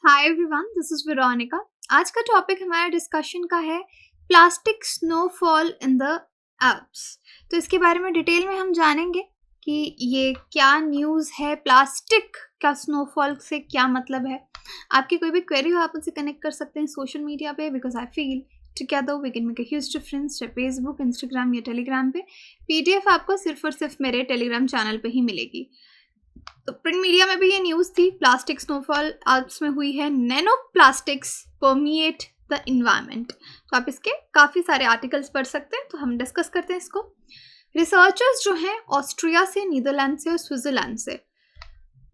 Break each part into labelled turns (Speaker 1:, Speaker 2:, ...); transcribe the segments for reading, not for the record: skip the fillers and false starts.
Speaker 1: Hi everyone, this is Veronica. आज का topic हमारा डिस्कशन का है plastic snowfall in the Alps. तो इसके बारे में डिटेल में हम जानेंगे कि ये क्या न्यूज़ है, प्लास्टिक का स्नोफॉल से क्या मतलब है। आपकी कोई भी क्वेरी हो आप मुझसे कनेक्ट कर सकते हैं सोशल मीडिया पे, because I feel together we can make a huge difference. चाहे फेसबुक, इंस्टाग्राम या टेलीग्राम पे। पीडीएफ आपको सिर्फ और सिर्फ मेरे टेलीग्राम चैनल पे ही मिलेगी। तो प्रिंट मीडिया में भी ये न्यूज़ थी, प्लास्टिक स्नोफॉल आल्प्स में हुई है, nano plastics permeate the environment. तो आप इसके काफ़ी सारे आर्टिकल्स पढ़ सकते हैं, तो हम डिस्कस करते हैं इसको। रिसर्चर्स जो हैं ऑस्ट्रिया से, नीदरलैंड से और स्विट्जरलैंड से,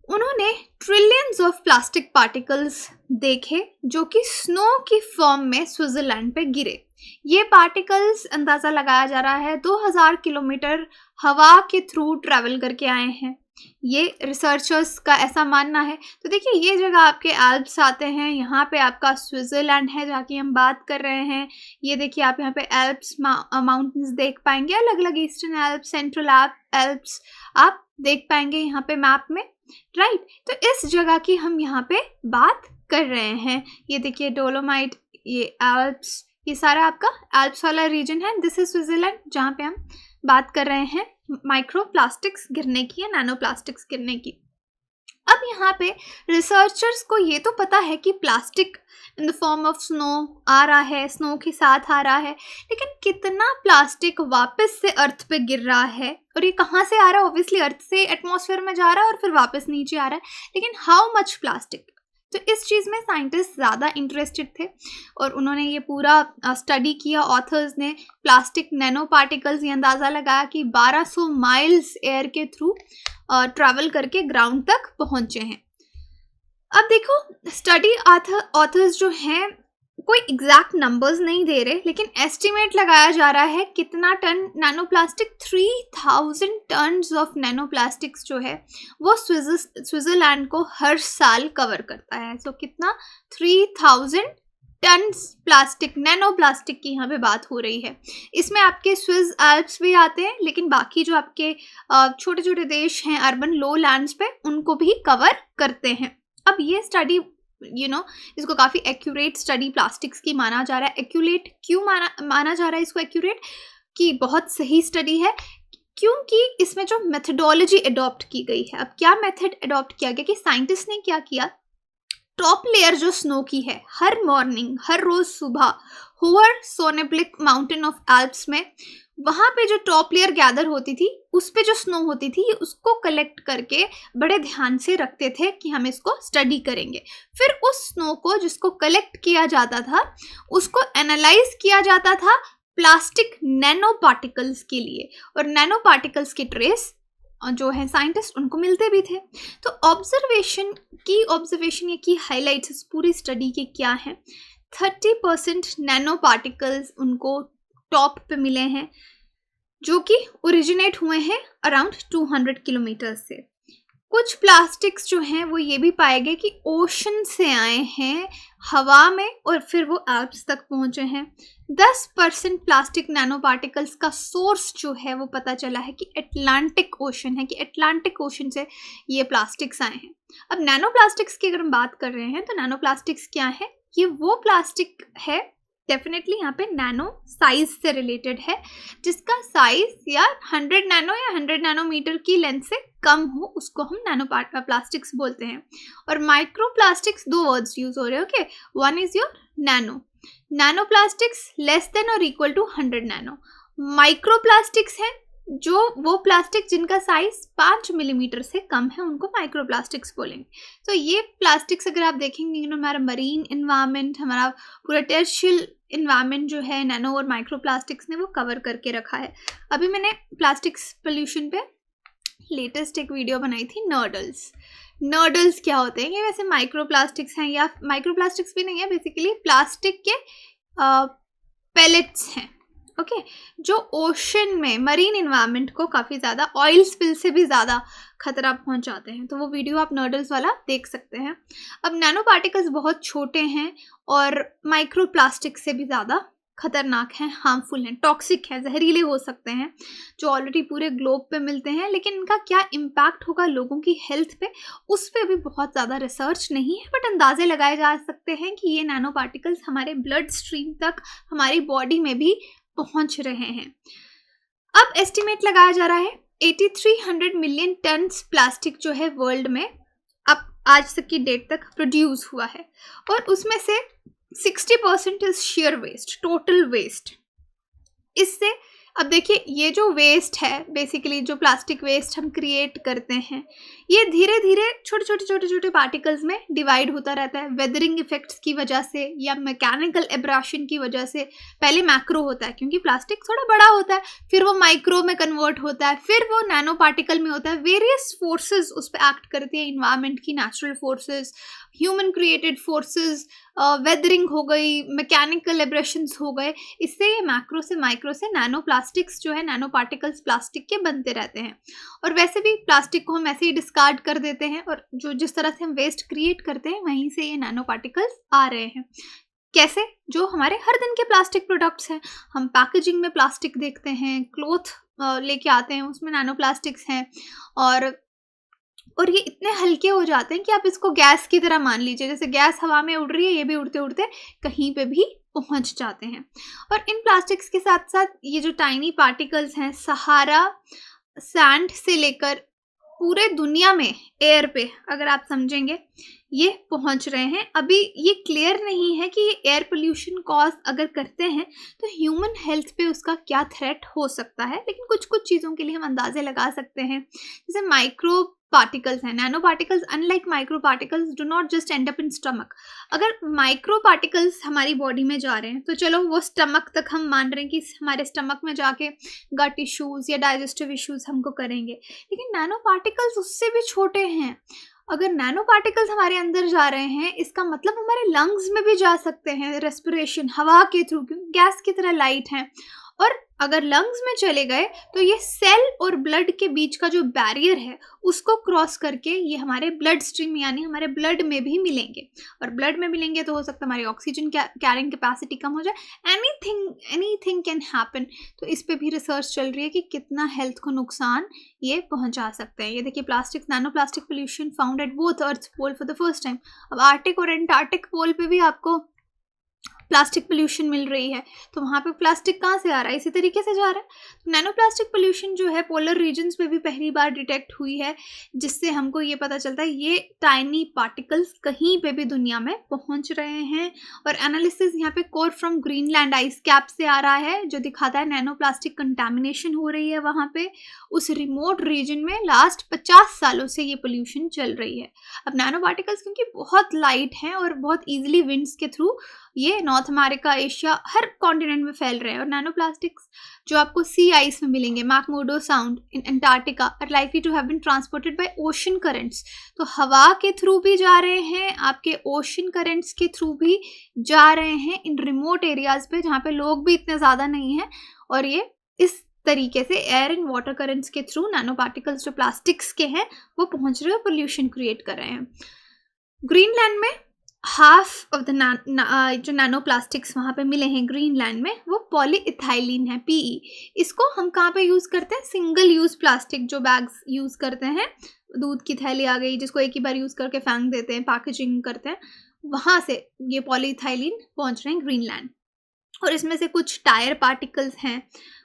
Speaker 1: उन्होंने ट्रिलियंस ऑफ प्लास्टिक पार्टिकल्स देखे जो कि स्नो की फॉर्म में स्विट्जरलैंड पे गिरे। ये पार्टिकल्स अंदाज़ा लगाया जा रहा है 2000 किलोमीटर हवा के थ्रू ट्रैवल करके आए हैं, ये रिसर्चर्स का ऐसा मानना है। तो देखिए, ये जगह आपके एल्प्स आते हैं, यहाँ पे आपका स्विट्ज़रलैंड है जहाँ की हम बात कर रहे हैं। ये देखिए, आप यहाँ पे एल्प्स माउंटेन्स देख पाएंगे, अलग अलग ईस्टर्न एल्प्स, सेंट्रल एल्प्स आप देख पाएंगे यहाँ पे मैप में, राइट। तो इस जगह की हम यहाँ पे बात कर रहे हैं। ये देखिए डोलोमाइट, ये एल्प्स, ये सारा आपका एल्प्स वाला रीजन है। दिस इज स्विट्जरलैंड जहाँ पे हम बात कर रहे हैं माइक्रो प्लास्टिक्स गिरने की या नैनो प्लास्टिक्स गिरने की। अब यहाँ पे रिसर्चर्स को ये तो पता है कि plastic in the form of snow आ रहा है, स्नो के साथ आ रहा है, लेकिन कितना प्लास्टिक वापस से अर्थ पे गिर रहा है और ये कहाँ से आ रहा है? ऑब्वियसली अर्थ से एटमॉस्फेयर में जा रहा है और फिर वापस नीचे आ रहा है, लेकिन हाउ मच प्लास्टिक? तो इस चीज़ में साइंटिस्ट ज़्यादा इंटरेस्टेड थे और उन्होंने ये पूरा स्टडी किया। ऑथर्स ने प्लास्टिक नैनो पार्टिकल्स, ये अंदाज़ा लगाया कि 1200 माइल्स एयर के थ्रू ट्रैवल करके ग्राउंड तक पहुंचे हैं। अब देखो, स्टडी ऑथर्स जो हैं कोई एग्जैक्ट नंबर्स नहीं दे रहे, लेकिन एस्टिमेट लगाया जा रहा है कितना ton nano plastic, 3000 tons of nano plastics जो है वो स्विट्जरलैंड को हर साल कवर करता है। सो कितना? 3000 टन्स प्लास्टिक, नैनो प्लास्टिक की यहाँ पे बात हो रही है। इसमें आपके स्विस एल्प्स भी आते हैं, लेकिन बाकी जो आपके छोटे छोटे देश हैं अर्बन लो लैंड्स पे, उनको भी कवर करते हैं। अब ये स्टडी इसको काफ़ी एक्यूरेट स्टडी प्लास्टिक्स की माना जा रहा है। एक्यूरेट क्यों माना जा रहा है इसको? एक्यूरेट कि बहुत सही स्टडी है, क्योंकि इसमें जो मेथडोलॉजी अडॉप्ट की गई है। अब क्या मेथड अडॉप्ट किया गया कि साइंटिस्ट ने क्या किया, टॉप लेयर जो स्नो की है, हर मॉर्निंग, हर रोज सुबह होवर सोनेब्लिक माउंटेन ऑफ एल्प्स में, वहाँ पे जो टॉप लेयर गैदर होती थी, उस पे जो स्नो होती थी, उसको कलेक्ट करके बड़े ध्यान से रखते थे कि हम इसको स्टडी करेंगे। फिर उस स्नो को जिसको कलेक्ट किया जाता था, उसको एनालाइज किया जाता था प्लास्टिक नैनो पार्टिकल्स के लिए, और नैनो पार्टिकल्स की ट्रेस जो है साइंटिस्ट उनको मिलते भी थे। तो ऑब्जर्वेशन ये की हाईलाइट्स इस पूरी स्टडी के क्या हैं? 30% नैनो पार्टिकल्स उनको टॉप पे मिले हैं, जो कि ओरिजिनेट हुए हैं अराउंड 200 किलोमीटर से। कुछ प्लास्टिक्स जो हैं वो ये भी पाए गए कि ओशन से आए हैं हवा में और फिर वो एल्प्स तक पहुंचे हैं। 10% प्लास्टिक नैनो पार्टिकल्स का सोर्स जो है वो पता चला है कि अटलांटिक ओशन है, कि अटलांटिक ओशन से ये प्लास्टिक्स आए हैं। अब नैनो प्लास्टिक्स की अगर हम बात कर रहे हैं तो नैनो प्लास्टिक्स क्या है? ये वो प्लास्टिक है, डेफिनेटली यहाँ पे नैनो साइज से रिलेटेड है, जिसका साइज या 100 नैनो या 100 नैनोमीटर की लेंथ से कम हो, उसको हम नैनो प्लास्टिक्स बोलते हैं। और माइक्रो प्लास्टिक्स, दो वर्ड्स यूज हो रहे हैं, okay. One is your nano plastics less than और equal to 100 nano. Micro plastics हैं जो वो प्लास्टिक जिनका साइज 5 मिलीमीटर से कम है, उनको माइक्रो प्लास्टिक्स बोलेंगे। तो ये प्लास्टिक्स अगर आप देखेंगे, हमारा मरीन इन्वायरमेंट, हमारा पूरा टेरेस्ट्रियल इन्वायरमेंट जो है नैनो और माइक्रो प्लास्टिक्स ने वो कवर करके रखा है। अभी मैंने प्लास्टिक्स पोल्यूशन पे लेटेस्ट एक वीडियो बनाई थी, नर्डल्स क्या होते हैं? ये वैसे माइक्रो प्लास्टिक्स हैं, या माइक्रो प्लास्टिक्स भी नहीं है, बेसिकली प्लास्टिक के पेलेट्स हैं, ओके, जो ओशन में मरीन इन्वायरमेंट को काफ़ी ज़्यादा ऑयल स्पिल से भी ज़्यादा खतरा पहुंचाते हैं। तो वो वीडियो आप नर्डल्स वाला देख सकते हैं। अब नैनो पार्टिकल्स बहुत छोटे हैं और माइक्रो प्लास्टिक से भी ज़्यादा खतरनाक हैं, हार्मफुल हैं, टॉक्सिक हैं, जहरीले हो सकते हैं, जो ऑलरेडी पूरे ग्लोब पे मिलते हैं, लेकिन इनका क्या इम्पैक्ट होगा लोगों की हेल्थ पे, उस पे भी बहुत ज़्यादा रिसर्च नहीं है, बट अंदाजे लगाए जा सकते हैं कि ये नैनो पार्टिकल्स हमारे ब्लड स्ट्रीम तक, हमारी बॉडी में भी पहुंच रहे हैं। अब एस्टिमेट लगाया जा रहा है 8300 मिलियन टन्स प्लास्टिक जो है वर्ल्ड में अब आज तक की डेट तक प्रोड्यूस हुआ है, और उसमें से 60% is share waste, total waste. इससे अब देखिए, ये जो वेस्ट है, बेसिकली जो प्लास्टिक वेस्ट हम क्रिएट करते हैं, ये धीरे धीरे छोटे छोटे पार्टिकल्स में डिवाइड होता रहता है, वेदरिंग इफेक्ट्स की वजह से या मैकेनिकल एब्राशन की वजह से। पहले मैक्रो होता है क्योंकि प्लास्टिक थोड़ा बड़ा होता है, फिर वो माइक्रो में कन्वर्ट होता है, फिर वो नैनो पार्टिकल में होता है। वेरियस फोर्सेस उस पर एक्ट करती है, इन्वायरमेंट की natural forces, human created forces, weathering हो गई, मैकेनिकल एब्रेशंस हो गए, इससे ये मैक्रो से माइक्रो से नैनो प्लास्टिक्स जो है, नैनो पार्टिकल्स प्लास्टिक के बनते रहते हैं। और वैसे भी प्लास्टिक को हम ऐसे ही डिस्कार्ड कर देते हैं, और जो जिस तरह से हम वेस्ट क्रिएट करते हैं वहीं से ये नैनो पार्टिकल्स आ रहे हैं। कैसे? जो हमारे हर दिन के प्लास्टिक प्रोडक्ट्स हैं, हम पैकेजिंग में प्लास्टिक देखते हैं, क्लोथ लेके आते हैं उसमें नैनो प्लास्टिक्स हैं, और ये इतने हल्के हो जाते हैं कि आप इसको गैस की तरह मान लीजिए, जैसे गैस हवा में उड़ रही है, ये भी उड़ते उड़ते कहीं पे भी पहुंच जाते हैं। और इन प्लास्टिक्स के साथ साथ ये जो टाइनी पार्टिकल्स हैं, सहारा सैंड से लेकर पूरे दुनिया में एयर पे, अगर आप समझेंगे, ये पहुंच रहे हैं। अभी ये क्लियर नहीं है कि ये एयर पोल्यूशन कॉज अगर करते हैं तो ह्यूमन हेल्थ पे उसका क्या थ्रेट हो सकता है, लेकिन कुछ कुछ चीज़ों के लिए हम अंदाजे लगा सकते हैं। जैसे माइक्रो पार्टिकल्स हैं, nano particles unlike micro particles do not just and up in stomach. अगर माइक्रो पार्टिकल्स हमारी बॉडी में जा रहे हैं तो चलो वो स्टमक तक हम मान रहे हैं कि हमारे स्टमक में जाके गट इश्यूज या डाइजेस्टिव इश्यूज हमको करेंगे, लेकिन नैनो पार्टिकल्स उससे भी छोटे हैं। अगर नैनो पार्टिकल्स हमारे अंदर जा रहे हैं, इसका मतलब हमारे लंग्स में भी जा सकते हैं, रेस्पिरेशन हवा के थ्रू, गैस की तरह लाइट हैं। और अगर लंग्स में चले गए तो ये सेल और ब्लड के बीच का जो बैरियर है उसको क्रॉस करके ये हमारे ब्लड स्ट्रीम यानी हमारे ब्लड में भी मिलेंगे, और ब्लड में मिलेंगे तो हो सकता है हमारी ऑक्सीजन कैरिंग कैपेसिटी कम हो जाए, एनीथिंग कैन हैपन। तो इस पे भी रिसर्च चल रही है कि कितना हेल्थ को नुकसान ये पहुंचा सकते हैं। ये देखिए, plastic, nano plastic pollution found at both earth pole for the first time. अब आर्टिक और एंटार्क्टिक पोल पे भी आपको प्लास्टिक पोल्यूशन मिल रही है, तो वहाँ पे प्लास्टिक कहाँ से आ रहा है? इसी तरीके से जा रहा है। तो नैनो प्लास्टिक पोल्यूशन जो है पोलर रीजन्स में भी पहली बार डिटेक्ट हुई है, जिससे हमको ये पता चलता है ये टाइनी पार्टिकल्स कहीं पे भी दुनिया में पहुँच रहे हैं। और एनालिसिस यहाँ पे core from Greenland ice cap से आ रहा है, जो दिखाता है नैनो प्लास्टिक कंटामिनेशन हो रही है वहाँ पे, उस रिमोट रीजन में लास्ट 50 सालों से ये पोल्यूशन चल रही है। अब नैनो पार्टिकल्स क्योंकि बहुत लाइट हैं और बहुत ईजिली विंड्स के थ्रू ये नॉर्थ अमेरिका, एशिया, हर कॉन्टिनेंट में फैल रहे हैं। और नैनो प्लास्टिक्स जो आपको सी आइस में मिलेंगे, McMurdo Sound in Antarctica, are likely to have been transported by ocean currents. तो हवा के थ्रू भी जा रहे हैं, आपके ओशन करंट्स के थ्रू भी जा रहे हैं इन रिमोट एरियाज पे जहाँ पे लोग भी इतने ज़्यादा नहीं हैं, और ये इस तरीके से एयर एंड वाटर करंट्स के थ्रू नैनो पार्टिकल्स जो प्लास्टिक्स के हैं वो पहुँच रहे हैं, पोल्यूशन क्रिएट कर रहे हैं। ग्रीनलैंड में हाफ ऑफ द जो नैनो प्लास्टिक्स वहाँ पे मिले हैं ग्रीनलैंड में, वो पॉलीइथाइलिन है, पीई। इसको हम कहाँ पे यूज़ करते हैं? सिंगल यूज़ प्लास्टिक जो बैग्स यूज़ करते हैं, दूध की थैली आ गई जिसको एक ही बार यूज़ करके फेंक देते हैं, पैकेजिंग करते हैं, वहाँ से ये पॉलीइथाइलिन पहुँच रहे हैं ग्रीनलैंड। और इसमें से कुछ टायर पार्टिकल्स हैं,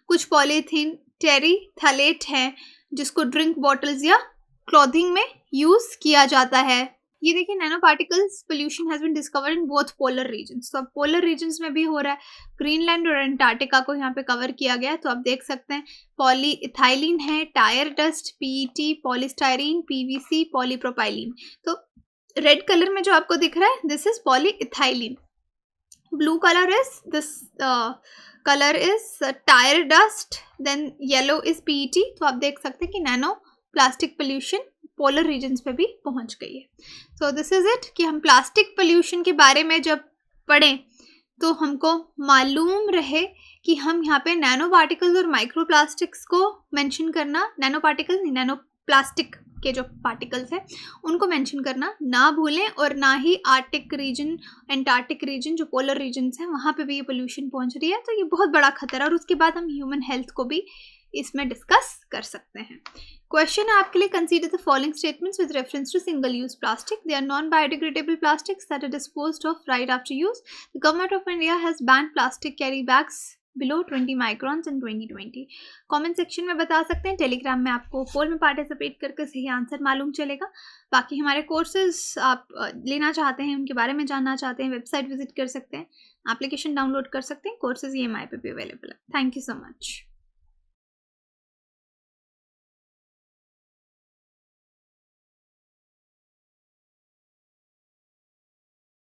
Speaker 1: कुछ पॉलीथीन टेरीथैलेट है जिसको ड्रिंक बॉटल्स या क्लॉथिंग में यूज़ किया जाता है। ये देखिए, nano particles pollution has been discovered in both polar regions. तो अब पोलर रीजन्स में भी हो रहा है, ग्रीनलैंड और अंटार्कटिका को यहाँ पे कवर किया गया है। तो आप देख सकते हैं पॉलीइथाइलिन है, tyre dust, PET, polystyrene, PVC, polypropylene. तो रेड कलर में जो आपको दिख रहा है, this is polyethylene. Blue colour is this colour is tyre dust, then yellow is PET. तो आप देख सकते हैं कि nano plastic pollution polar regions पे भी पहुंच गई है। सो दिस इज इट कि हम प्लास्टिक पोल्यूशन के बारे में जब पढ़ें तो हमको मालूम रहे कि हम यहाँ पे नैनो पार्टिकल्स और माइक्रो प्लास्टिक्स को मेंशन करना, नैनो पार्टिकल्स नहीं, नैनो प्लास्टिक के जो पार्टिकल्स हैं उनको मेंशन करना ना भूलें, और ना ही आर्टिक रीजन, एंटार्क्टिक रीजन जो पोलर रीजन्स हैं वहाँ पे भी ये पोल्यूशन पहुँच रही है, तो ये बहुत बड़ा खतरा है। और उसके बाद हम ह्यूमन हेल्थ को भी इसमें डिस्कस कर सकते हैं। क्वेश्चन है आपके लिए, consider the following statements with reference to single use plastic. They are non biodegradable plastics that are disposed off right after use. The government of India has banned plastic carry bags below 20 microns in 2020। Comment section में बता सकते हैं, Telegram में आपको पोल में participate करके सही answer मालूम चलेगा। बाकी हमारे कोर्सेज आप लेना चाहते हैं, उनके बारे में जानना चाहते हैं, वेबसाइट विजिट कर सकते हैं, एप्लीकेशन डाउनलोड कर सकते हैं, कोर्सेज EMI पे भी अवेलेबल है। Thank you so much.